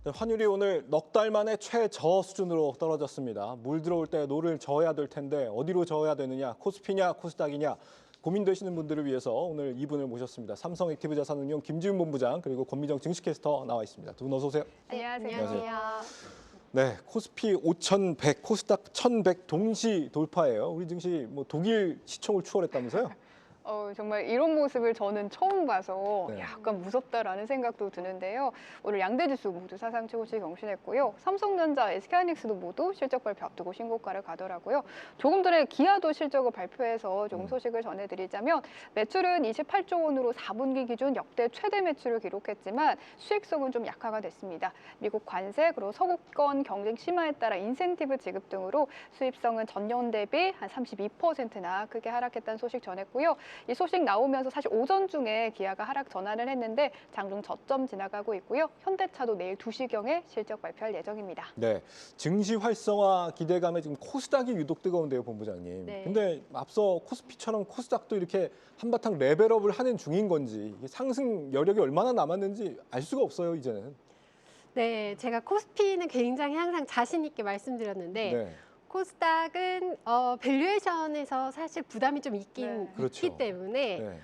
네, 환율이 오늘 넉 달 만에 최저 수준으로 떨어졌습니다. 물 들어올 때 노를 저어야 될 텐데 어디로 저어야 되느냐, 코스피냐, 코스닥이냐 고민되시는 분들을 위해서 오늘 이분을 모셨습니다. 삼성 액티브자산운용 김지훈 본부장 그리고 권미정 증시캐스터 나와 있습니다. 두 분 어서 오세요. 안녕하세요. 네, 코스피 5,100, 코스닥 1,100 동시 돌파예요. 우리 증시 뭐 독일 시총을 추월했다면서요? 정말 이런 모습을 저는 처음 봐서 네. 약간 무섭다라는 생각도 드는데요. 오늘 양대 지수 모두 사상 최고치 경신했고요. 삼성전자, SK하이닉스도 모두 실적 발표 앞두고 신고가를 가더라고요. 조금 전에 기아도 실적을 발표해서 조금 소식을 전해드리자면 매출은 28조 원으로 4분기 기준 역대 최대 매출을 기록했지만 수익성은 좀 약화가 됐습니다. 미국 관세 그리고 서구권 경쟁 심화에 따라 인센티브 지급 등으로 수입성은 전년 대비 한 32%나 크게 하락했다는 소식 전했고요. 이 소식 나오면서 사실 오전 중에 기아가 하락 전환을 했는데 장중 저점 지나가고 있고요. 현대차도 내일 2시경에 실적 발표할 예정입니다. 네, 증시 활성화 기대감에 지금 코스닥이 유독 뜨거운데요, 본부장님. 네. 근데 앞서 코스피처럼 코스닥도 이렇게 한바탕 레벨업을 하는 중인 건지 이게 상승 여력이 얼마나 남았는지 알 수가 없어요, 이제는. 네, 제가 코스피는 굉장히 항상 자신 있게 말씀드렸는데 네. 코스닥은 밸류에이션에서 사실 부담이 좀 있긴 네. 그렇죠. 있기 때문에 네.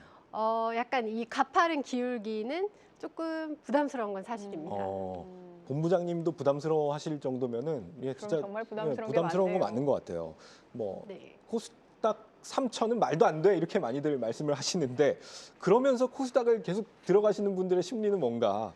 약간 이 가파른 기울기는 조금 부담스러운 건 사실입니다. 본부장님도 부담스러워하실 정도면은 이게 그럼 진짜 정말 부담스러운 게 부담스러운 거 많네요. 맞는 것 같아요. 뭐 네. 코스닥 3천은 말도 안 돼 이렇게 많이들 말씀을 하시는데 그러면서 코스닥을 계속 들어가시는 분들의 심리는 뭔가.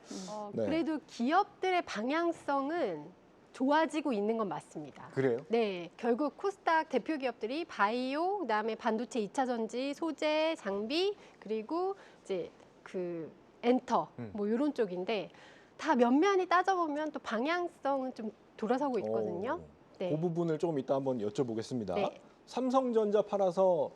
네. 그래도 기업들의 방향성은 좋아지고 있는 건 맞습니다. 그래요? 네, 결국 코스닥 대표 기업들이 바이오, 그다음에 반도체 2차 전지, 소재, 장비, 그리고 이제 그 엔터 뭐 이런 쪽인데 다 면면이 따져보면 또 방향성은 좀 돌아서고 있거든요. 네. 그 부분을 조금 이따 한번 여쭤보겠습니다. 네. 삼성전자 팔아서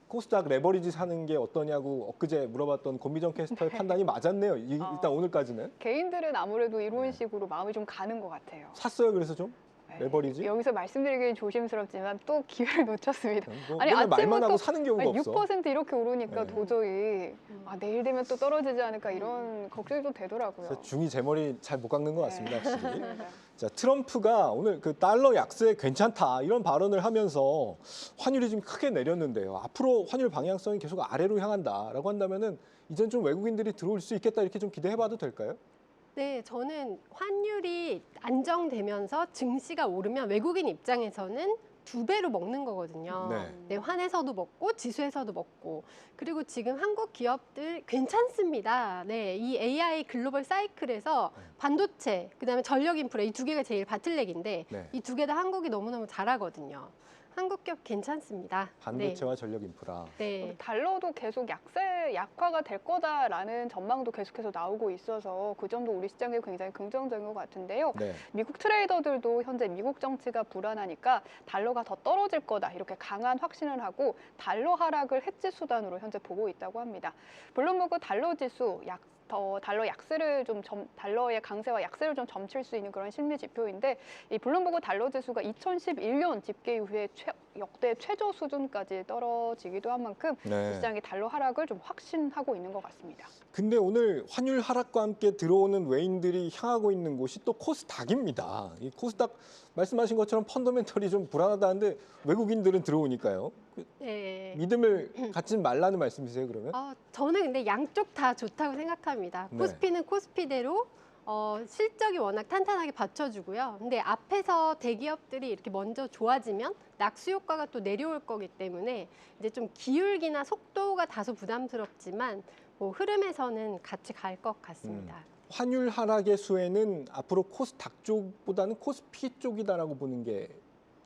코스닥 레버리지 사는 게 어떠냐고 엊그제 물어봤던 권미정 캐스터의 판단이 맞았네요. 일단 오늘까지는. 개인들은 아무래도 이런 식으로 마음이 좀 가는 것 같아요. 샀어요, 그래서 좀? 네. 레버리지? 여기서 말씀드리기는 조심스럽지만 또 기회를 놓쳤습니다. 뭐 아니, 맨날 말만 아침부터 하고 사는 경우가 없어. 6% 이렇게 오르니까 네. 도저히 내일 되면 또 떨어지지 않을까 이런 걱정이 좀 되더라고요. 그래서 중이 제 머리 잘 못 깎는 것 같습니다, 네. 확실히. 맞습니다. 자, 트럼프가 오늘 그 달러 약세 괜찮다 이런 발언을 하면서 환율이 좀 크게 내렸는데요. 앞으로 환율 방향성이 계속 아래로 향한다라고 한다면은 이젠 좀 외국인들이 들어올 수 있겠다 이렇게 좀 기대해봐도 될까요? 네, 저는 환율이 안정되면서 증시가 오르면 외국인 입장에서는 2배로 먹는 거거든요. 네. 네, 환에서도 먹고 지수에서도 먹고 그리고 지금 한국 기업들 괜찮습니다. 네, 이 AI 글로벌 사이클에서 반도체, 그다음에 전력 인프라 이 두 개가 제일 바틀렉인데 네. 이 두 개 다 한국이 너무너무 잘하거든요. 한국 기업 괜찮습니다. 반도체와 전력 인프라. 네. 달러도 계속 약화가 될 거다라는 전망도 계속해서 나오고 있어서 그 점도 우리 시장에 굉장히 긍정적인 것 같은데요. 네. 미국 트레이더들도 현재 미국 정치가 불안하니까 달러가 더 떨어질 거다 이렇게 강한 확신을 하고 달러 하락을 해지 수단으로 현재 보고 있다고 합니다. 블룸버그 달러 지수 달러 약세를 달러의 강세와 약세를 좀 점칠 수 있는 그런 심리 지표인데 이 블룸버그 달러 지수가 2011년 집계 이후에 역대 최저 수준까지 떨어지기도 한 만큼 네. 시장이 달러 하락을 좀 확신하고 있는 것 같습니다. 근데 오늘 환율 하락과 함께 들어오는 외인들이 향하고 있는 곳이 또 코스닥입니다. 이 코스닥 말씀하신 것처럼 펀더멘털이 좀 불안하다는데 외국인들은 들어오니까요. 네. 믿음을 갖지 말라는 말씀이세요, 그러면? 저는 근데 양쪽 다 좋다고 생각합니다. 네. 코스피는 코스피대로 실적이 워낙 탄탄하게 받쳐주고요. 근데 앞에서 대기업들이 이렇게 먼저 좋아지면 낙수 효과가 또 내려올 거기 때문에 이제 좀 기울기나 속도가 다소 부담스럽지만 뭐 흐름에서는 같이 갈 것 같습니다. 환율 하락의 수혜는 앞으로 코스닥 쪽보다는 코스피 쪽이다라고 보는 게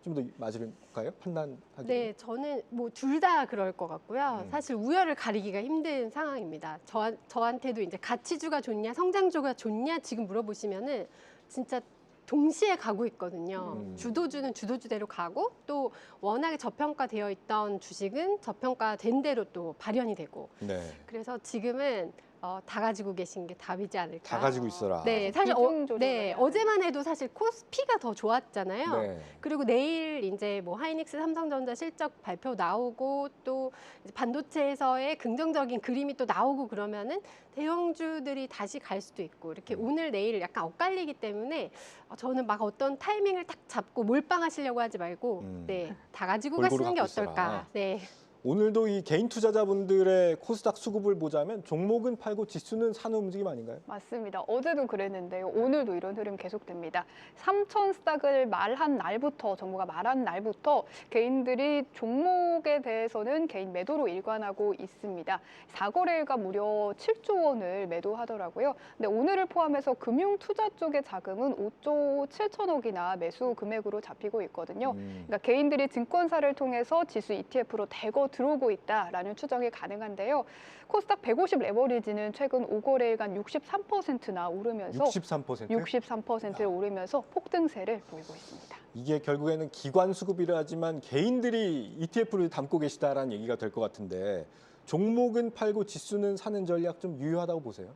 좀 더 맞을까요? 판단하기. 네, 저는 뭐 둘 다 그럴 것 같고요. 사실 우열을 가리기가 힘든 상황입니다. 저한테도 이제 가치주가 좋냐, 성장주가 좋냐 지금 물어보시면은 진짜 동시에 가고 있거든요. 주도주는 주도주대로 가고 또 워낙에 저평가되어 있던 주식은 저평가된 대로 또 발현이 되고. 네. 그래서 지금은 다 가지고 계신 게 답이지 않을까. 다 가지고 있어라. 네, 사실 비중 조절을 네, 해야 어제만 해도 사실 코스피가 더 좋았잖아요. 네. 그리고 내일 이제 뭐 하이닉스, 삼성전자 실적 발표 나오고 또 이제 반도체에서의 긍정적인 그림이 또 나오고 그러면은 대형주들이 다시 갈 수도 있고 이렇게 오늘 내일 약간 엇갈리기 때문에 저는 막 어떤 타이밍을 딱 잡고 몰빵하시려고 하지 말고 네, 다 가지고 골고루 가시는 게 갖고 있어라. 어떨까. 네. 오늘도 이 개인 투자자분들의 코스닥 수급을 보자면 종목은 팔고 지수는 사는 움직임 아닌가요? 맞습니다. 어제도 그랬는데요. 오늘도 이런 흐름 계속됩니다. 3천 스탁을 말한 날부터, 정부가 말한 날부터 개인들이 종목에 대해서는 개인 매도로 일관하고 있습니다. 4거래일가 무려 7조 원을 매도하더라고요. 근데 오늘을 포함해서 금융 투자 쪽의 자금은 5조 7천억이나 매수 금액으로 잡히고 있거든요. 그러니까 개인들이 증권사를 통해서 지수 ETF로 대거 들어오고 있다라는 추정이 가능한데요. 코스닥 150 레버리지는 최근 5거래일간 63%나 오르면서 63%? 63%를 오르면서 폭등세를 보이고 있습니다. 이게 결국에는 기관 수급이라 하지만 개인들이 ETF를 담고 계시다라는 얘기가 될 것 같은데 종목은 팔고 지수는 사는 전략 좀 유효하다고 보세요?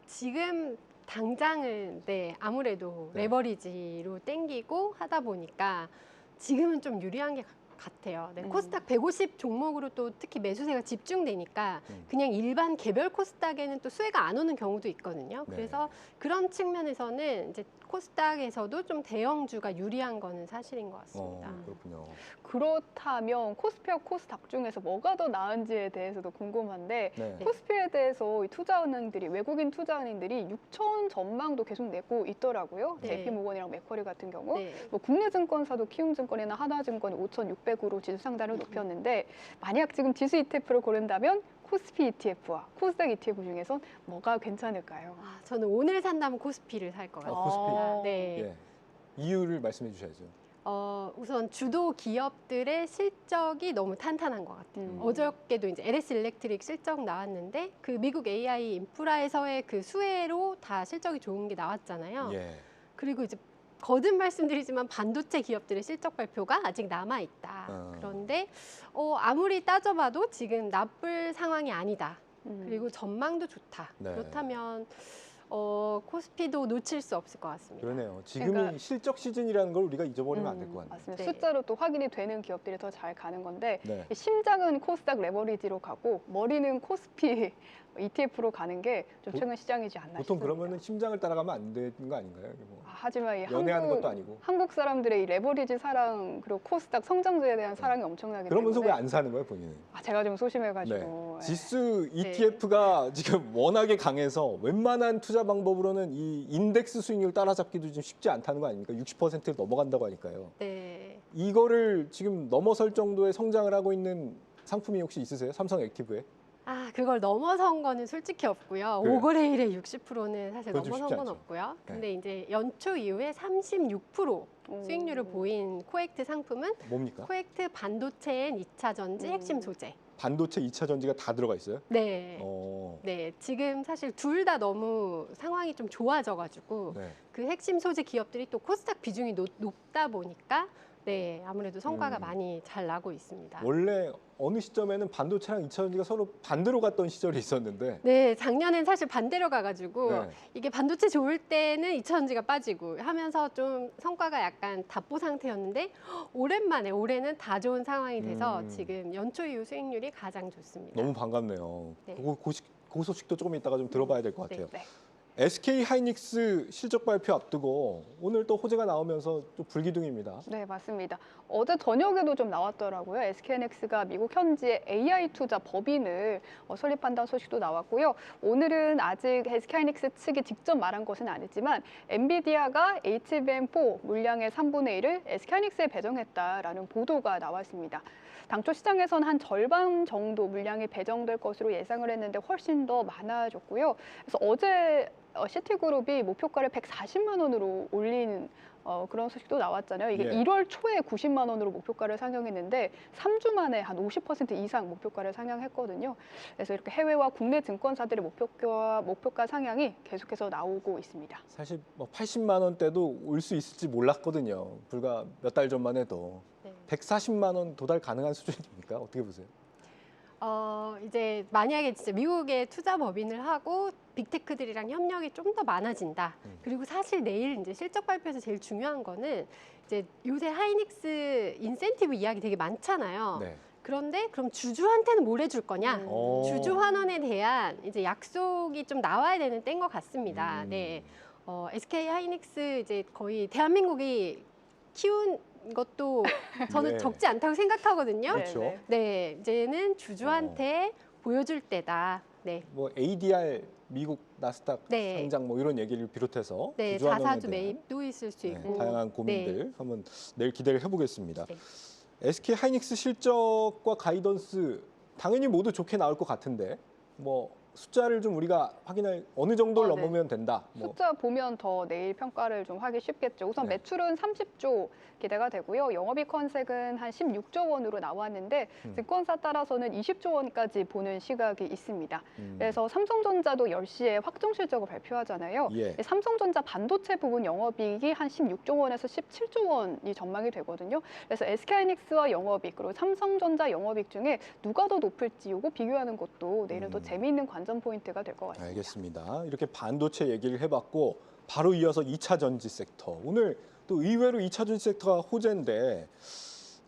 지금 당장은 네, 아무래도 네. 레버리지로 땡기고 하다 보니까 지금은 좀 유리한 게 같아요. 네, 코스닥 150 종목으로 또 특히 매수세가 집중되니까 그냥 일반 개별 코스닥에는 또 수혜가 안 오는 경우도 있거든요. 네. 그래서 그런 측면에서는 이제 코스닥에서도 좀 대형주가 유리한 거는 사실인 것 같습니다. 그렇군요. 그렇다면 코스피와 코스닥 중에서 뭐가 더 나은지에 대해서도 궁금한데 네. 코스피에 대해서 이 투자은행들이 외국인 투자은행들이 6천 전망도 계속 내고 있더라고요. 네. JP모건이랑 맥쿼리 같은 경우. 네. 뭐 국내 증권사도 키움증권이나 하나증권이 5,600으로 지수 상단을 높였는데 만약 지금 지수 ETF를 고른다면 코스피 ETF와 코스닥 ETF 중에선 뭐가 괜찮을까요? 저는 오늘 산다면 코스피를 살 것 같아요. 코스피. 네. 예. 이유를 말씀해 주셔야죠. 우선 주도 기업들의 실적이 너무 탄탄한 것 같아요. 어저께도 이제 LS 일렉트릭 실적 나왔는데 그 미국 AI 인프라에서의 그 수혜로 다 실적이 좋은 게 나왔잖아요. 예. 그리고 이제 거듭 말씀드리지만 반도체 기업들의 실적 발표가 아직 남아 있다. 그런데 아무리 따져봐도 지금 나쁠 상황이 아니다. 그리고 전망도 좋다. 네. 그렇다면 코스피도 놓칠 수 없을 것 같습니다. 그러네요. 지금이 그러니까- 실적 시즌이라는 걸 우리가 잊어버리면 안 될 것 같네요. 맞습니다. 네. 숫자로 또 확인이 되는 기업들이 더 잘 가는 건데 네. 심장은 코스닥 레버리지로 가고 머리는 코스피 ETF로 가는 게 좀 최근 시장이지 않나 보통 싶습니다. 그러면은 심장을 따라가면 안 되는 거 아닌가요? 이게 뭐 하지만 이 연애하는 것도 아니고. 한국 사람들의 이 레버리지 사랑 그리고 코스닥 성장주에 대한 사랑이 엄청나기 그러면서 왜 때문에 안 사는 거예요, 본인은? 제가 좀 소심해가지고 예. 지수 ETF가 지금 워낙에 강해서 웬만한 투자 방법으로는 이 인덱스 수익률 따라잡기도 좀 쉽지 않다는 거 아닙니까? 60%를 넘어간다고 하니까요. 네. 이거를 지금 넘어설 정도의 성장을 하고 있는 상품이 혹시 있으세요? 삼성 액티브에? 그걸 넘어선 거는 솔직히 없고요. 그래요? 5거래일에 60%는 사실 그건 좀 넘어선 쉽지 건 않죠. 없고요. 네. 근데 이제 연초 이후에 36% 수익률을 보인 코엑트 상품은 뭡니까? 코엑트 반도체엔 2차 전지 핵심 소재. 반도체 2차 전지가 다 들어가 있어요? 네. 어. 네, 지금 사실 둘 다 너무 상황이 좀 좋아져가지고 네. 그 핵심 소재 기업들이 또 코스닥 비중이 높다 보니까 네, 아무래도 성과가 많이 잘 나고 있습니다. 원래 어느 시점에는 반도체랑 2차 전지가 서로 반대로 갔던 시절이 있었는데 네, 작년엔 사실 반대로 가가지고 네. 이게 반도체 좋을 때는 2차 전지가 빠지고 하면서 좀 성과가 약간 답보 상태였는데 오랜만에 올해는 다 좋은 상황이 돼서 지금 연초 이후 수익률이 가장 좋습니다. 너무 반갑네요. 네. 그 소식도 조금 이따가 좀 들어봐야 될 것 같아요. 네. SK 하이닉스 실적 발표 앞두고 오늘 또 호재가 나오면서 좀 불기둥입니다. 네, 맞습니다. 어제 저녁에도 좀 나왔더라고요. SK하이닉스가 미국 현지의 AI 투자 법인을 설립한다는 소식도 나왔고요. 오늘은 아직 SK하이닉스 측이 직접 말한 것은 아니지만 엔비디아가 HBM4 물량의 3분의 1을 SK하이닉스에 배정했다라는 보도가 나왔습니다. 당초 시장에선 한 절반 정도 물량이 배정될 것으로 예상을 했는데 훨씬 더 많아졌고요. 그래서 어제 시티그룹이 목표가를 140만 원으로 올린 그런 소식도 나왔잖아요. 이게 예. 1월 초에 90만 원으로 목표가를 상향했는데 3주 만에 한 50% 이상 목표가를 상향했거든요. 그래서 이렇게 해외와 국내 증권사들의 목표가 상향이 계속해서 나오고 있습니다. 사실 뭐 80만 원대도 올 수 있을지 몰랐거든요. 불과 몇 달 전만 해도. 네. 140만 원 도달 가능한 수준입니까? 어떻게 보세요? 이제 만약에 진짜 미국에 투자 법인을 하고 빅테크들이랑 협력이 좀 더 많아진다. 그리고 사실 내일 이제 실적 발표에서 제일 중요한 거는 이제 요새 하이닉스 인센티브 이야기 되게 많잖아요. 네. 그런데 그럼 주주한테는 뭘 해줄 거냐? 주주 어. 환원에 대한 이제 약속이 좀 나와야 되는 때인 것 같습니다. 음. 네. SK 하이닉스 이제 거의 대한민국이 키운 것도 저는 네. 적지 않다고 생각하거든요. 그렇죠. 네. 네, 이제는 주주한테 보여줄 때다. 네, 뭐 ADR 미국 나스닥 네. 상장 뭐 이런 얘기를 비롯해서 네, 주주 환원에 자사주 대한 매입도 있을 수 네, 있고. 다양한 고민들 한번 내일 기대를 해보겠습니다. 네. SK 하이닉스 실적과 가이던스 당연히 모두 좋게 나올 것 같은데 뭐 숫자를 좀 우리가 확인할 어느 정도를 네. 넘으면 된다. 뭐 숫자 보면 더 내일 평가를 좀 하기 쉽겠죠. 우선 네. 매출은 30조 기대가 되고요. 영업이익 컨색은 한 16조 원으로 나왔는데 증권사 따라서는 20조 원까지 보는 시각이 있습니다. 그래서 삼성전자도 10시에 확정 실적을 발표하잖아요. 예. 삼성전자 반도체 부분 영업이익이 한 16조 원에서 17조 원이 전망이 되거든요. 그래서 SK하이닉스와 영업이익 그리고 삼성전자 영업이익 중에 누가 더 높을지 이거 비교하는 것도 내일은 또 재미있는 관전 포인트가 될 것 같습니다. 알겠습니다. 이렇게 반도체 얘기를 해봤고 바로 이어서 2차 전지 섹터. 오늘 또 의외로 2차 전지 섹터가 호재인데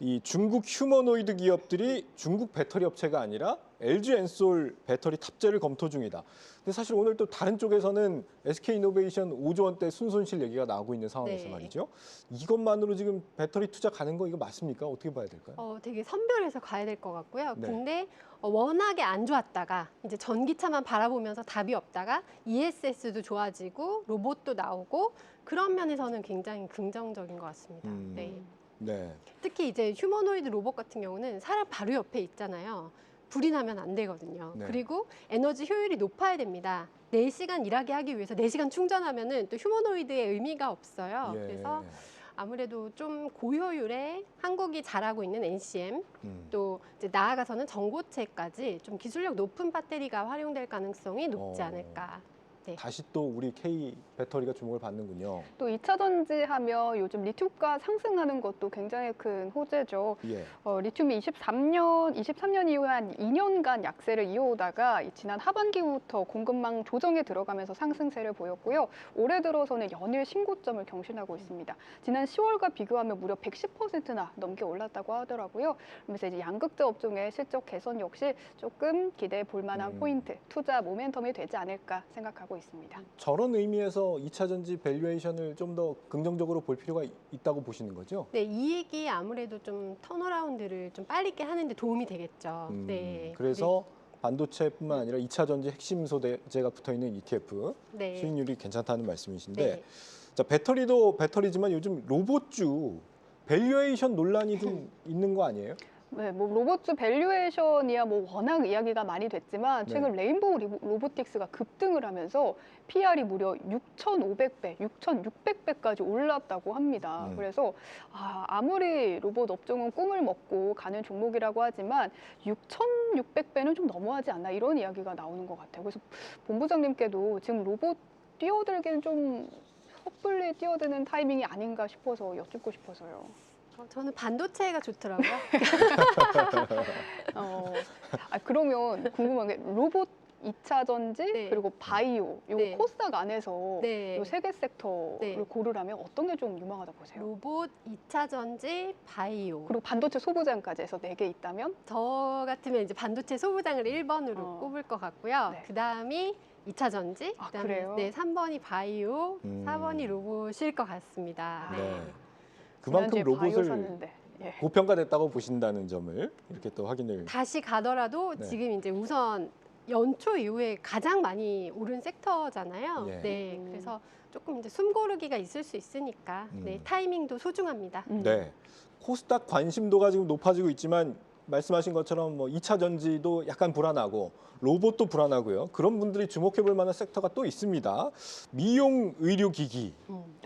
이 중국 휴머노이드 기업들이 중국 배터리 업체가 아니라 LG 엔솔 배터리 탑재를 검토 중이다. 근데 사실 오늘 또 다른 쪽에서는 SK이노베이션 5조 원대 순손실 얘기가 나오고 있는 상황에서 네. 말이죠. 이것만으로 지금 배터리 투자 가는 거 이거 맞습니까? 어떻게 봐야 될까요? 되게 선별해서 가야 될 것 같고요. 네. 근데 워낙에 안 좋았다가 이제 전기차만 바라보면서 답이 없다가 ESS도 좋아지고 로봇도 나오고 그런 면에서는 굉장히 긍정적인 것 같습니다. 네. 네. 특히 이제 휴머노이드 로봇 같은 경우는 사람 바로 옆에 있잖아요. 불이 나면 안 되거든요. 네. 그리고 에너지 효율이 높아야 됩니다. 4시간 일하게 하기 위해서 4시간 충전하면은 또 휴머노이드의 의미가 없어요. 예. 그래서 아무래도 좀 고효율에 한국이 잘하고 있는 NCM 또 이제 나아가서는 전고체까지 좀 기술력 높은 배터리가 활용될 가능성이 높지 않을까. 네. 다시 또 우리 K 배터리가 주목을 받는군요. 또 2차 전지 하면 요즘 리튬가 상승하는 것도 굉장히 큰 호재죠. 예. 리튬이 23년 이후에 한 2년간 약세를 이어오다가 지난 하반기부터 공급망 조정에 들어가면서 상승세를 보였고요. 올해 들어서는 연일 신고점을 경신하고 있습니다. 지난 10월과 비교하면 무려 110%나 넘게 올랐다고 하더라고요. 그래서 이제 양극재 업종의 실적 개선 역시 조금 기대해 볼 만한 포인트, 투자 모멘텀이 되지 않을까 생각하고 있습니다. 저런 의미에서 2차 전지 밸류에이션을 좀 더 긍정적으로 볼 필요가 있다고 보시는 거죠? 네, 이익이 아무래도 좀 턴어라운드를 좀 빨리 있게 하는 데 도움이 되겠죠. 네. 그래서 반도체뿐만 아니라 2차 전지 핵심 소재가 붙어 있는 ETF 네. 수익률이 괜찮다는 말씀이신데 네. 자, 배터리도 배터리지만 요즘 로봇주 밸류에이션 논란이 좀 있는 거 아니에요? 네, 뭐 로봇주 밸류에이션이야 뭐 워낙 이야기가 많이 됐지만 최근 레인보우 로보틱스가 급등을 하면서 PR이 무려 6,500배, 6,600배까지 올랐다고 합니다. 그래서 아무리 로봇 업종은 꿈을 먹고 가는 종목이라고 하지만 6,600배는 좀 너무하지 않나 이런 이야기가 나오는 것 같아요. 그래서 본부장님께도 지금 로봇 뛰어들기는 좀 섣불리 뛰어드는 타이밍이 아닌가 싶어서 여쭙고 싶어서요. 저는 반도체가 좋더라고요. 그러면 궁금한 게 로봇 2차 전지 네. 그리고 바이오 요 네. 코스닥 안에서 네. 요 세 개 섹터를 네. 고르라면 어떤 게 좀 유망하다 보세요? 로봇, 2차 전지, 바이오. 그리고 반도체 소부장까지 해서 4개 있다면 저 같으면 이제 반도체 소부장을 1번으로 꼽을 것 같고요. 네. 그다음이 2차 전지, 아, 그다음에 그래요? 네, 3번이 바이오, 4번이 로봇일 것 같습니다. 네. 그만큼 지난주에 바이오 로봇을 샀는데. 예. 고평가됐다고 보신다는 점을 이렇게 또 확인을. 다시 가더라도 네. 지금 이제 우선 연초 이후에 가장 많이 오른 섹터잖아요. 예. 네, 그래서 조금 이제 숨고르기가 있을 수 있으니까 네, 타이밍도 소중합니다. 네. 코스닥 관심도가 지금 높아지고 있지만 말씀하신 것처럼 뭐 2차 전지도 약간 불안하고 로봇도 불안하고요. 그런 분들이 주목해 볼 만한 섹터가 또 있습니다. 미용 의료기기.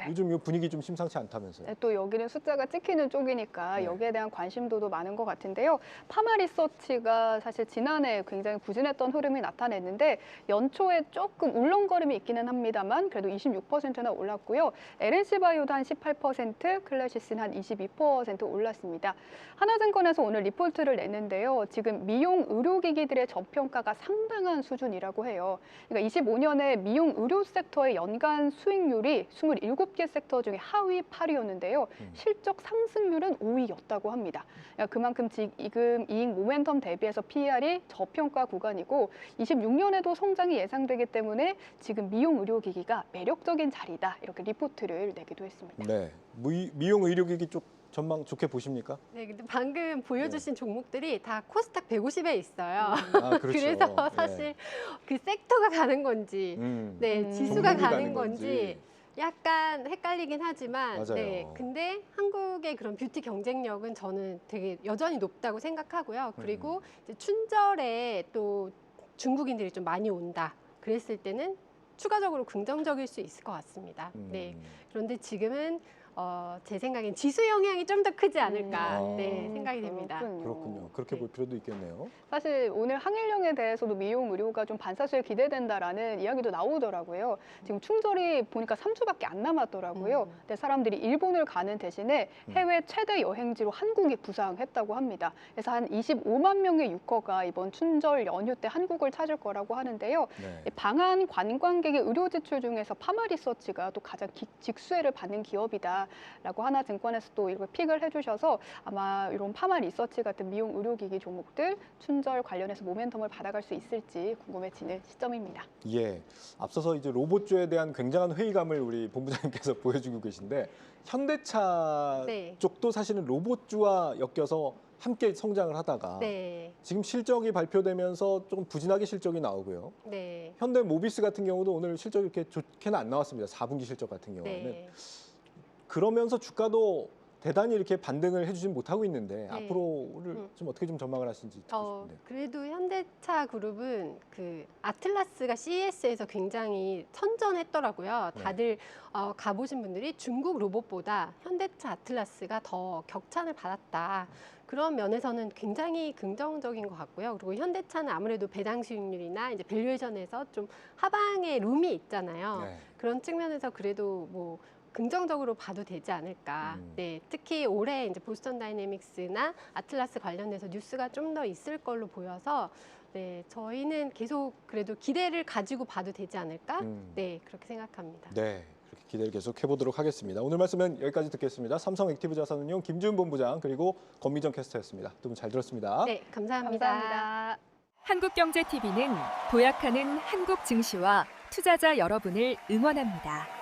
네. 요즘 이 분위기 좀 심상치 않다면서요. 네, 또 여기는 숫자가 찍히는 쪽이니까 네. 여기에 대한 관심도도 많은 것 같은데요. 파마 리서치가 사실 지난해 굉장히 부진했던 흐름이 나타냈는데 연초에 조금 울렁거림이 있기는 합니다만 그래도 26%나 올랐고요. LNC 바이오도 한 18%, 클래시스는 한 22% 올랐습니다. 하나증권에서 오늘 리포트를 냈는데요. 지금 미용 의료기기들의 저평가가 상당한 수준이라고 해요. 그러니까 25년에 미용 의료 섹터의 연간 수익률이 27개 섹터 중에 하위 8위였는데요. 실적 상승률은 5위였다고 합니다. 그러니까 그만큼 지금 이익 모멘텀 대비해서 PER이 저평가 구간이고 26년에도 성장이 예상되기 때문에 지금 미용 의료기기가 매력적인 자리다. 이렇게 리포트를 내기도 했습니다. 네, 미용 의료기기 쪽 전망 좋게 보십니까? 네, 근데 방금 보여주신 종목들이 다 코스닥 150에 있어요. 아, 그렇죠. 그래서 사실 그 섹터가 가는 건지, 네, 지수가 종목이 가는 건지 약간 헷갈리긴 하지만, 맞아요. 네, 근데 한국의 그런 뷰티 경쟁력은 저는 되게 여전히 높다고 생각하고요. 그리고 이제 춘절에 또 중국인들이 좀 많이 온다. 그랬을 때는 추가적으로 긍정적일 수 있을 것 같습니다. 네, 그런데 지금은 제 생각엔 지수 영향이 좀 더 크지 않을까 네, 생각이 됩니다. 그렇군요. 그렇게 네. 볼 필요도 있겠네요. 사실 오늘 항일령에 대해서도 미용 의료가 좀 반사수에 기대된다라는 이야기도 나오더라고요. 지금 충절이 보니까 3주밖에 안 남았더라고요. 근데 사람들이 일본을 가는 대신에 해외 최대 여행지로 한국이 부상했다고 합니다. 그래서 한 25만 명의 유커가 이번 춘절 연휴 때 한국을 찾을 거라고 하는데요. 네. 방한 관광객의 의료 지출 중에서 파마 리서치가 또 가장 직수혜를 받는 기업이다라고 하나증권에서 또 이렇게 픽을 해주셔서 아마 이런 파마 리서치 같은 미용 의료기기 종목들 춘절 관련해서 모멘텀을 받아갈 수 있을지 궁금해지는 시점입니다. 예, 앞서서 이제 로봇주에 대한 굉장한 회의감을 우리 본부장님께서 보여주고 계신데 현대차 네. 쪽도 사실은 로봇주와 엮여서 함께 성장을 하다가 네, 지금 실적이 발표되면서 조금 부진하게 실적이 나오고요. 네, 현대 모비스 같은 경우도 오늘 실적이 이렇게 좋게는 안 나왔습니다. 4분기 실적 같은 경우는. 네. 그러면서 주가도 대단히 이렇게 반등을 해주진 못하고 있는데 네. 앞으로를 좀 어떻게 좀 전망을 하시는지 듣고 싶은데. 그래도 현대차 그룹은 그 아틀라스가 CES에서 굉장히 선전했더라고요. 네. 다들 가보신 분들이 중국 로봇보다 현대차 아틀라스가 더 격찬을 받았다. 그런 면에서는 굉장히 긍정적인 것 같고요. 그리고 현대차는 아무래도 배당 수익률이나 이제 밸류에이션에서 좀 하방의 룸이 있잖아요. 네. 그런 측면에서 그래도 뭐 긍정적으로 봐도 되지 않을까. 네, 특히 올해 이제 보스턴 다이내믹스나 아틀라스 관련해서 뉴스가 좀 더 있을 걸로 보여서 네, 저희는 계속 그래도 기대를 가지고 봐도 되지 않을까. 네, 그렇게 생각합니다. 네, 그렇게 기대를 계속 해보도록 하겠습니다. 오늘 말씀은 여기까지 듣겠습니다. 삼성 액티브 자산운용 김지훈 본부장 그리고 권미정 캐스터였습니다. 두 분 잘 들었습니다. 네, 감사합니다. 감사합니다. 한국경제TV는 도약하는 한국 증시와 투자자 여러분을 응원합니다.